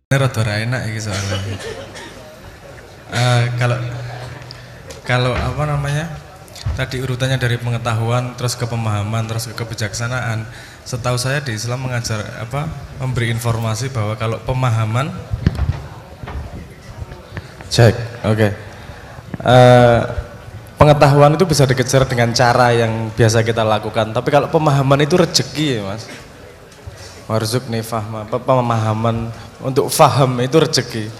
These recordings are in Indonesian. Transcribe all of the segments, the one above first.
Rada ora enak iki soalnya. Kalau kalau apa namanya? Tadi urutannya dari pengetahuan terus ke pemahaman terus ke kebijaksanaan. Setahu saya di Islam mengajar apa? Memberi informasi bahwa kalau pemahaman cek, oke. Pengetahuan itu bisa dikejar dengan cara yang biasa kita lakukan. Tapi kalau pemahaman itu rezeki ya mas. Warzuqni fahma, pemahaman untuk faham itu rezeki.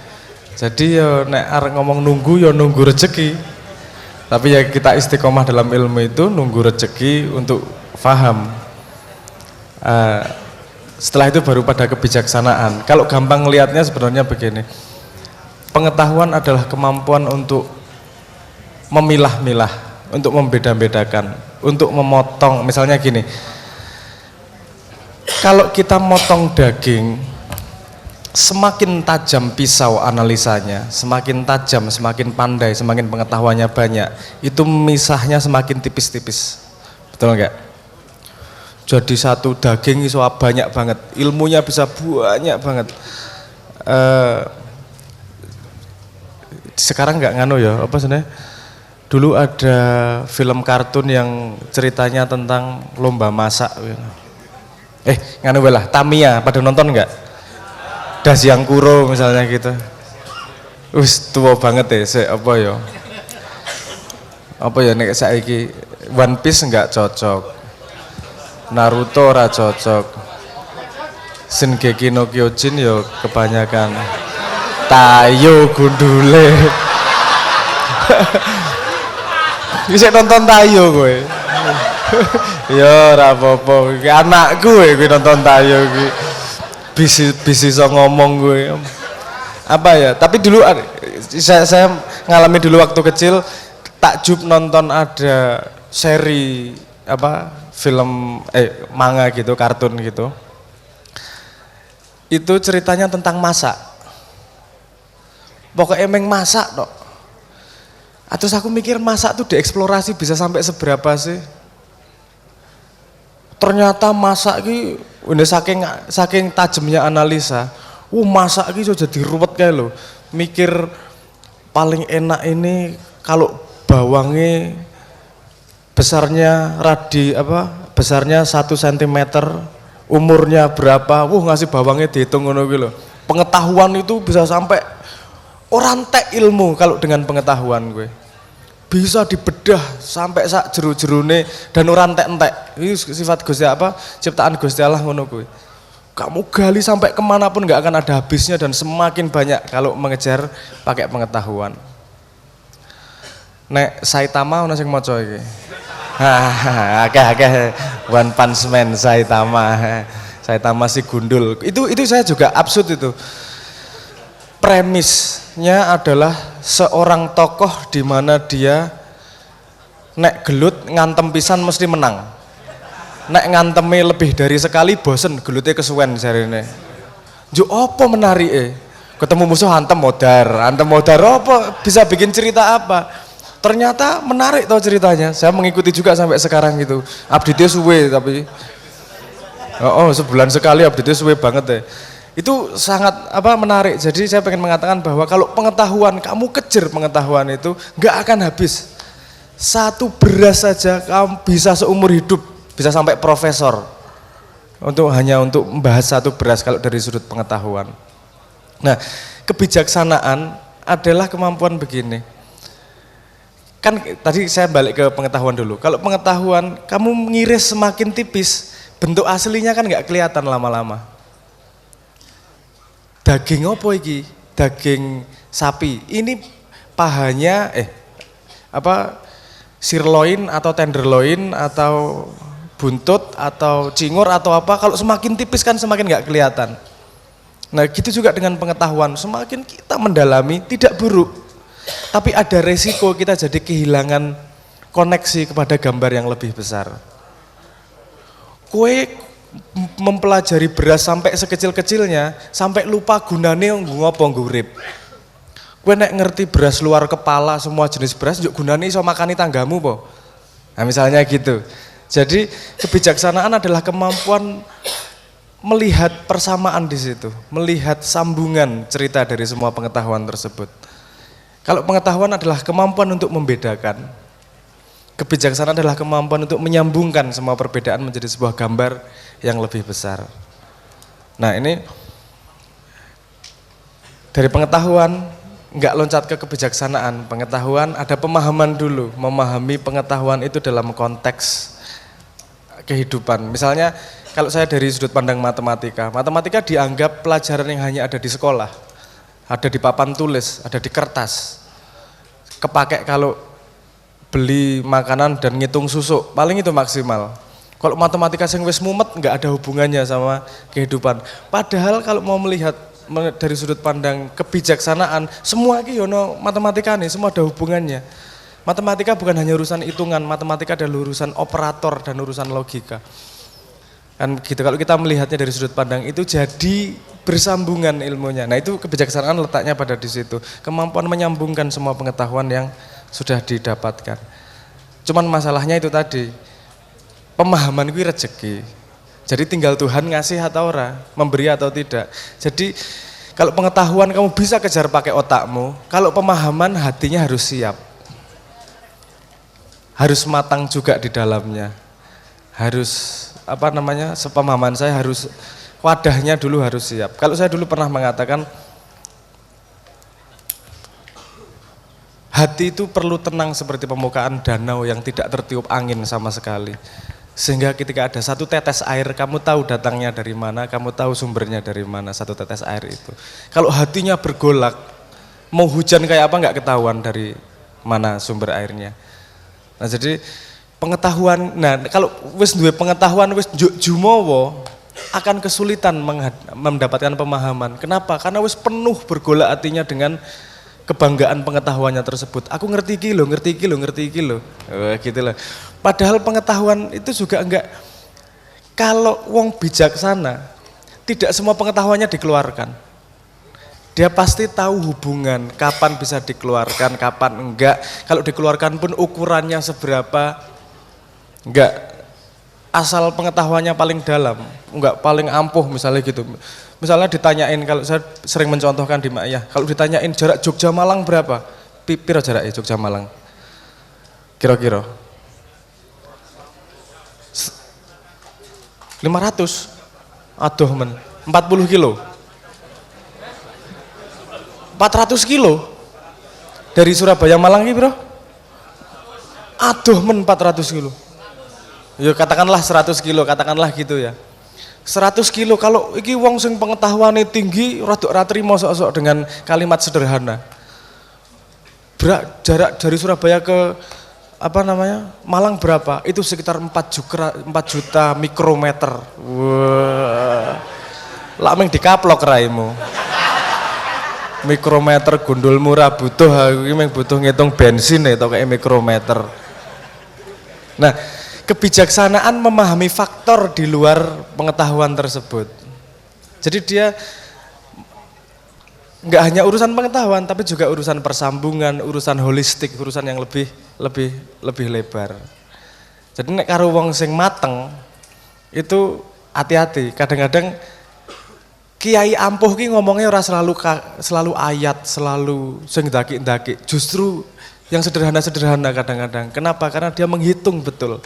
Jadi ya nek arek ngomong nunggu ya nunggu rezeki. Tapi ya kita istiqomah dalam ilmu itu nunggu rezeki untuk faham. Setelah itu baru pada kebijaksanaan. Kalau gampang ngelihatnya sebenarnya begini. Pengetahuan adalah kemampuan untuk memilah-milah, untuk membeda-bedakan, untuk memotong. Misalnya gini, kalau kita motong daging, semakin tajam pisau analisanya, semakin tajam, semakin pandai, semakin pengetahuannya banyak, itu misahnya semakin tipis-tipis. Betul enggak? Jadi satu daging iso banyak banget, ilmunya bisa banyak banget. Sekarang enggak nganu ya, apa sebenarnya? Dulu ada film kartun yang ceritanya tentang lomba masak. Nganu lah, Tamiya, pada nonton enggak? Yang Kuro misalnya gitu. Tua banget apa ya? Apa ya nek saiki One Piece enggak cocok. Naruto ora cocok. Shingeki no Kyojin ya kebanyakan. Tayo gundule. Bisa nonton Tayo kowe. Ya ora apa-apa, iki anakku kowe nonton Tayo iki. Bisi iso ngomong gue. Apa ya? Tapi dulu saya ngalami dulu waktu kecil takjub nonton ada seri apa film manga gitu, kartun gitu. Itu ceritanya tentang masak. Pokoknya emang masak tok. Terus aku mikir masak tuh dieksplorasi bisa sampai seberapa sih? Ternyata masak ki udah saking tajamnya analisa. Masak ki so jadi ruwet kayak lo. Mikir paling enak ini kalau bawangnya besarnya besarnya 1 cm, umurnya berapa, ngasih bawangnya dihitung ngono gitu loh. Pengetahuan itu bisa sampai orang tek ilmu kalau dengan pengetahuan gue. Bisa dibedah sampai sak jeru-jerune dan orang entek-entek. Ini sifat Gusti ciptaan Gusti Allah ngono kuwi. Kamu gali sampai kemanapun nggak akan ada habisnya dan semakin banyak kalau mengejar pakai pengetahuan. Nek Saitama ono sing maca iki. Akeh One Punch Man Saitama si gundul. Itu saya juga absurd itu. Premisnya adalah seorang tokoh di mana dia nek gelut ngantem pisan mesti menang. Nek ngantemi lebih dari sekali bosen, gelutnya kesuwen jarine. Yo apa menarike? Ketemu musuh hantem modar apa bisa bikin cerita apa? Ternyata menarik tau ceritanya. Saya mengikuti juga sampai sekarang gitu. Update-nya suwe tapi sebulan sekali update-nya suwe banget deh. Itu sangat menarik. Jadi saya pengen mengatakan bahwa kalau pengetahuan kamu kejar pengetahuan itu nggak akan habis. Satu beras saja kamu bisa seumur hidup, bisa sampai profesor hanya untuk membahas satu beras kalau dari sudut pengetahuan. Nah, kebijaksanaan adalah kemampuan begini. Kan tadi saya balik ke pengetahuan dulu. Kalau pengetahuan kamu mengiris semakin tipis, bentuk aslinya kan nggak kelihatan lama-lama. Daging apa iki? Daging sapi. Ini pahanya sirloin atau tenderloin atau buntut atau cingur atau apa, kalau semakin tipis kan semakin nggak kelihatan. Nah gitu juga dengan pengetahuan, semakin kita mendalami tidak buruk, tapi ada resiko kita jadi kehilangan koneksi kepada gambar yang lebih besar. Kue mempelajari beras sampai sekecil-kecilnya, sampai lupa gunane ngopo ngurip. Kowe nek ngerti beras luar kepala semua jenis beras, njuk gunane iso makani tanggamu po. Nah misalnya gitu. Jadi kebijaksanaan adalah kemampuan melihat persamaan di situ, melihat sambungan cerita dari semua pengetahuan tersebut. Kalau pengetahuan adalah kemampuan untuk membedakan, kebijaksanaan adalah kemampuan untuk menyambungkan semua perbedaan menjadi sebuah gambar yang lebih besar. Nah ini dari pengetahuan nggak loncat ke kebijaksanaan. Pengetahuan ada pemahaman dulu, memahami pengetahuan itu dalam konteks kehidupan. Misalnya kalau saya dari sudut pandang matematika, matematika dianggap pelajaran yang hanya ada di sekolah, ada di papan tulis, ada di kertas. Kepake kalau beli makanan dan ngitung susuk, paling itu maksimal. Kalau matematika sing wis mumet nggak ada hubungannya sama kehidupan. Padahal kalau mau melihat dari sudut pandang kebijaksanaan, semua iki yono matematika nih, semua ada hubungannya. Matematika bukan hanya urusan hitungan, matematika adalah urusan operator dan urusan logika. Kan gitu, kalau kita melihatnya dari sudut pandang itu jadi bersambungan ilmunya. Nah itu kebijaksanaan letaknya pada di situ. Kemampuan menyambungkan semua pengetahuan yang sudah didapatkan. Cuman masalahnya itu tadi, pemahaman kuwi rezeki. Jadi tinggal Tuhan ngasih atau ora, memberi atau tidak. Jadi kalau pengetahuan kamu bisa kejar pakai otakmu, kalau pemahaman hatinya harus siap. Harus matang juga di dalamnya. Harus sepemahaman saya harus wadahnya dulu harus siap. Kalau saya dulu pernah mengatakan hati itu perlu tenang seperti permukaan danau yang tidak tertiup angin sama sekali. Sehingga ketika ada satu tetes air, kamu tahu datangnya dari mana, kamu tahu sumbernya dari mana satu tetes air itu. Kalau hatinya bergolak, mau hujan kayak apa nggak ketahuan dari mana sumber airnya. Nah jadi pengetahuan, nah kalau wis duwe pengetahuan wis jumowo akan kesulitan mendapatkan pemahaman. Kenapa? Karena wis penuh bergolak hatinya dengan kebanggaan pengetahuannya tersebut. Aku ngerti iki lho, ngerti iki lho, ngerti iki lho. Gitu lah. Padahal pengetahuan itu juga enggak, kalau wong bijaksana tidak semua pengetahuannya dikeluarkan. Dia pasti tahu hubungan, kapan bisa dikeluarkan, kapan enggak. Kalau dikeluarkan pun ukurannya seberapa, enggak asal pengetahuannya paling dalam, enggak paling ampuh misalnya gitu. Misalnya ditanyain, kalau saya sering mencontohkan di Ma'iyah, kalau ditanyain jarak Jogja Malang berapa? Piro jaraknya Jogja Malang? Kira-kira 500. Aduh men, 40 kilo. 400 kilo. Dari Surabaya Malang ini bro. Aduh men 400 kilo. Ya katakanlah 100 kilo, katakanlah gitu ya. 100 kilo, kalau iki wong sing pengetahuannya tinggi, rada trimo sok-sok dengan kalimat sederhana. Jarak dari Surabaya ke Malang berapa? Itu sekitar 4 juta mikrometer. Wah. Lak ming dikaplok raimu. Mikrometer gundul murah butuh, aku ini butuh ngitung bensin itu kayak mikrometer. Nah, kebijaksanaan memahami faktor di luar pengetahuan tersebut. Jadi dia nggak hanya urusan pengetahuan, tapi juga urusan persambungan, urusan holistik, urusan yang lebih lebar. Jadi nek karo wong sing mateng itu hati-hati. Kadang-kadang kiai ampuh ki ngomongnya ora selalu ayat, selalu sing ndaki-ndaki. Justru yang sederhana-sederhana kadang-kadang. Kenapa? Karena dia menghitung betul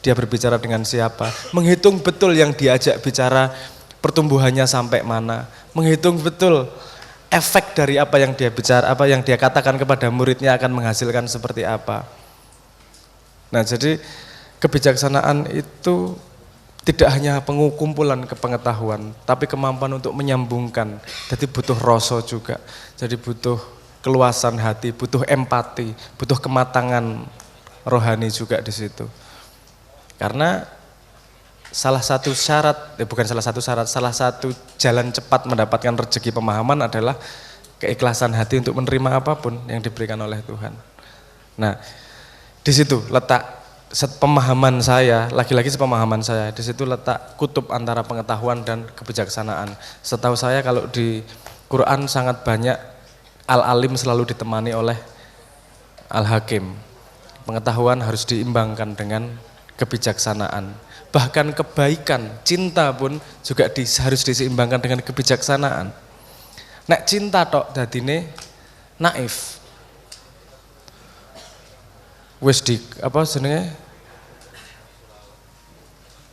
dia berbicara dengan siapa, menghitung betul yang diajak bicara pertumbuhannya sampai mana, menghitung betul efek dari apa yang dia bicara, apa yang dia katakan kepada muridnya akan menghasilkan seperti apa. Nah jadi kebijaksanaan itu tidak hanya pengumpulan kepengetahuan, tapi kemampuan untuk menyambungkan. Jadi butuh rasa juga, jadi butuh keluasan hati, butuh empati, butuh kematangan rohani juga di situ. Karena salah satu jalan cepat mendapatkan rezeki pemahaman adalah keikhlasan hati untuk menerima apapun yang diberikan oleh Tuhan. Nah, di situ letak pemahaman saya, lagi-lagi sepemahaman saya, di situ letak kutub antara pengetahuan dan kebijaksanaan. Setahu saya kalau di Quran sangat banyak al-alim selalu ditemani oleh al-hakim. Pengetahuan harus diimbangkan dengan kebijaksanaan. bahkan kebaikan, cinta pun juga harus diseimbangkan dengan kebijaksanaan. Nek cinta tok dadine naif. Wis di apa jenenge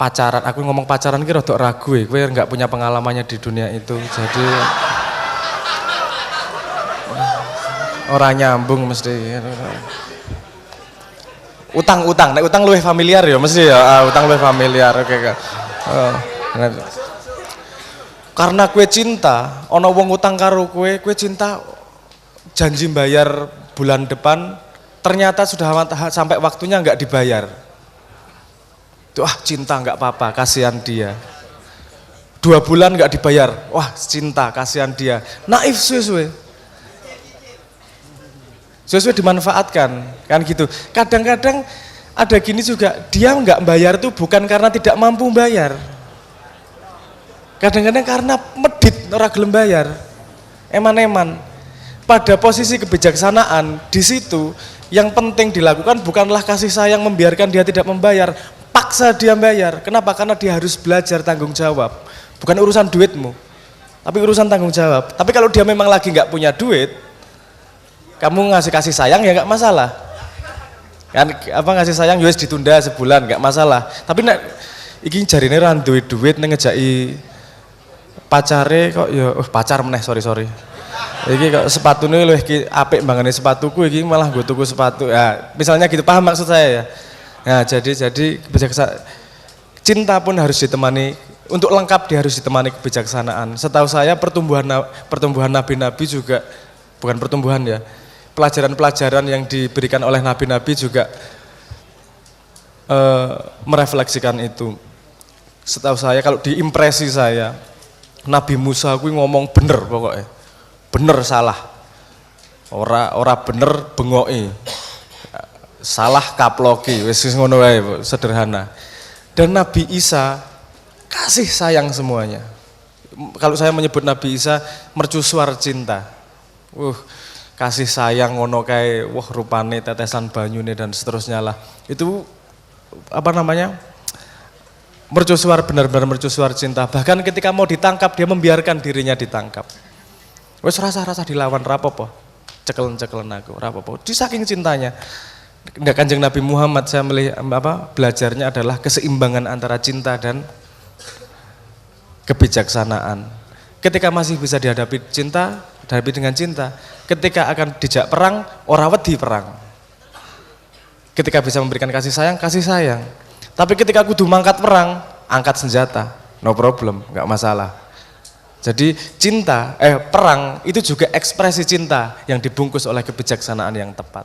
pacaran, aku ngomong pacaran ki rada ragu kowe enggak punya pengalamannya di dunia itu. Jadi orang nyambung mesti. Utang, nek utang luwih familiar ya mesti ya, utang luwih familiar. Oke kan. Karena kue cinta, ono wong utang karo kue cinta janji bayar bulan depan, ternyata sudah sampai waktunya nggak dibayar. Itu cinta nggak apa-apa, kasihan dia. 2 bulan nggak dibayar, wah cinta, kasihan dia. Naif suwe-suwe dimanfaatkan, kan gitu. Kadang-kadang ada gini juga, dia nggak bayar itu bukan karena tidak mampu bayar. Kadang-kadang karena medit, ora gelem bayar. Eman-eman. Pada posisi kebijaksanaan, di situ yang penting dilakukan bukanlah kasih sayang membiarkan dia tidak membayar, paksa dia bayar. Kenapa? Karena dia harus belajar tanggung jawab. Bukan urusan duitmu, tapi urusan tanggung jawab. Tapi kalau dia memang lagi nggak punya duit, kamu ngasih kasih sayang ya nggak masalah, kan apa ngasih sayang US ditunda sebulan nggak masalah. Tapi nek iki jarine ra duwe duit ning ngejaki pacare kok ya pacar meneh sorry. Iki kok sepatune luwih iki apik mbangane sepatuku iki malah nggo tuku sepatu. Ya, misalnya gitu, paham maksud saya ya. Nah, jadi cinta pun harus ditemani, untuk lengkap dia harus ditemani kebijaksanaan. Setahu saya pertumbuhan nabi-nabi juga bukan pertumbuhan ya. Pelajaran-pelajaran yang diberikan oleh nabi-nabi juga merefleksikan itu. Setahu saya, kalau diimpresi saya, Nabi Musa kuwi ngomong bener pokoknya, bener salah, ora bener bengoki, salah kaploki, wis ngono wae, sederhana. Dan Nabi Isa kasih sayang semuanya. Kalau saya menyebut Nabi Isa mercusuar cinta. Kasih sayang ngono kae, wah rupane tetesan banyune dan seterusnya lah. Itu apa namanya? Mercusuar, benar-benar mercusuar cinta. Bahkan ketika mau ditangkap, dia membiarkan dirinya ditangkap. Wes rasa-rasa dilawan rapopo. Cekelen aku, rapopo. Di saking cintanya. Kanjeng Nabi Muhammad saya belajarnya adalah keseimbangan antara cinta dan kebijaksanaan. Ketika masih bisa dihadapi cinta, hadapi dengan cinta. Ketika akan dijak perang, ora wedi perang. Ketika bisa memberikan kasih sayang. Tapi ketika kudu mangkat perang, angkat senjata, no problem, nggak masalah. Jadi perang itu juga ekspresi cinta yang dibungkus oleh kebijaksanaan yang tepat.